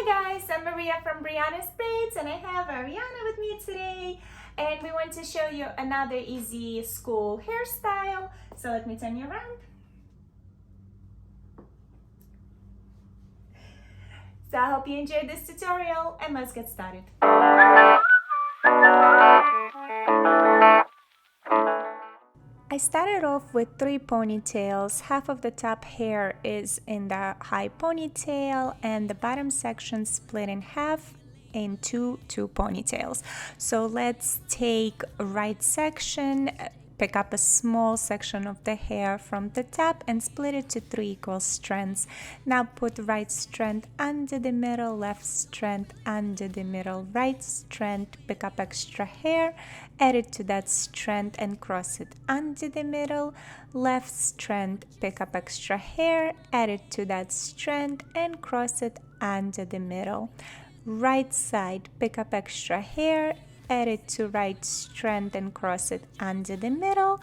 Hi guys, I'm Maria from Braids and I have Ariana with me today, and we want to show you another easy school hairstyle. So let me turn you around. So I hope you enjoyed this tutorial and let's get started. I started off with 3 ponytails. Half of the top hair is in the high ponytail and the bottom section split in half into 2 ponytails. So let's take a right section, pick up a small section of the hair from the top and split it to 3 equal strands. Now put right strand under the middle, left strand under the middle, right strand, pick up extra hair, add it to that strand and cross it under the middle, left strand, pick up extra hair, add it to that strand and cross it under the middle. Right side, pick up extra hair, add it to right strand and cross it under the middle.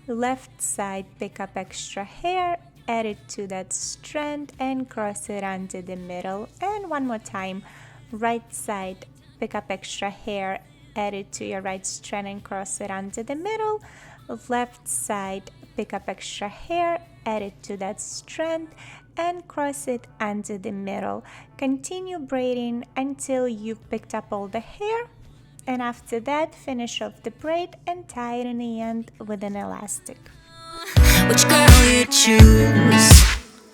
Left side, pick up extra hair, add it to that strand and cross it under the middle. And one more time, right side, pick up extra hair, add it to your right strand and cross it under the middle. Left side, pick up extra hair, add it to that strand and cross it under the middle. Continue braiding until you've picked up all the hair, and after that finish off the braid and tie it in the end with an elastic. Which girl you choose?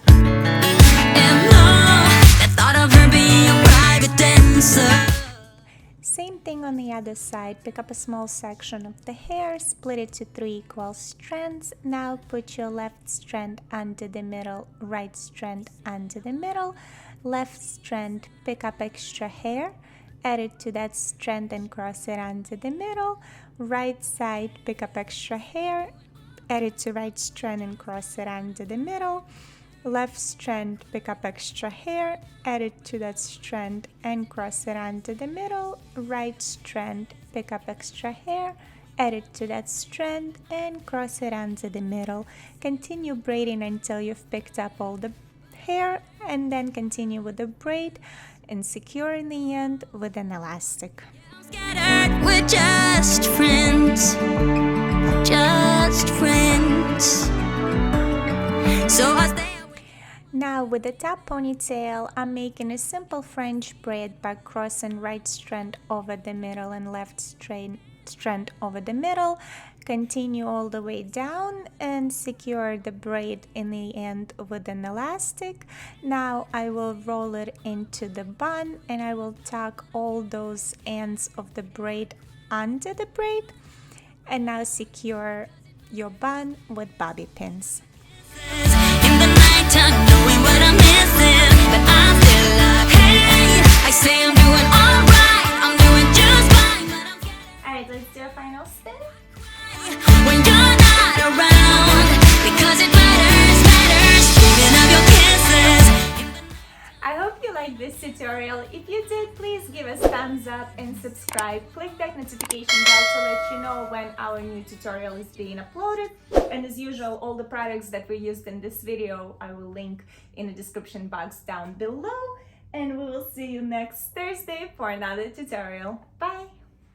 And no, the thought of her being a private dancer. Same thing on the other side. Pick up a small section of the hair, split it to 3 equal strands. Now put your left strand under the middle, right strand under the middle, left strand, pick up extra hair, add it to that strand and cross it under the middle. Right side, pick up extra hair, add it to right strand and cross it under the middle. Left strand, pick up extra hair, add it to that strand and cross it under the middle. Right strand, pick up extra hair, add it to that strand and cross it under the middle. Continue braiding until you've picked up all the hair, and then continue with the braid and secure in the end with an elastic. We're just friends, just friends. So I stay. Now with the top ponytail, I'm making a simple French braid by crossing right strand over the middle and left strand over the middle. Continue all the way down and secure the braid in the end with an elastic. Now I will roll it into the bun and I will tuck all those ends of the braid under the braid. And now secure your bun with bobby pins. In the nighttime, knowing what I'm missing, but I'm still alive. Hey, I say I'm doing alright, I'm doing just fine, but I'm getting. Alright, let's do a final spin. When you're not around, because it matters, dreaming of your kisses. I hope you liked this tutorial. If you did, please give us thumbs up and subscribe. Click that notification bell to let you know when our new tutorial is being uploaded. And as usual, all the products that we used in this video I will link in the description box down below. And we will see you next Thursday for another tutorial. Bye!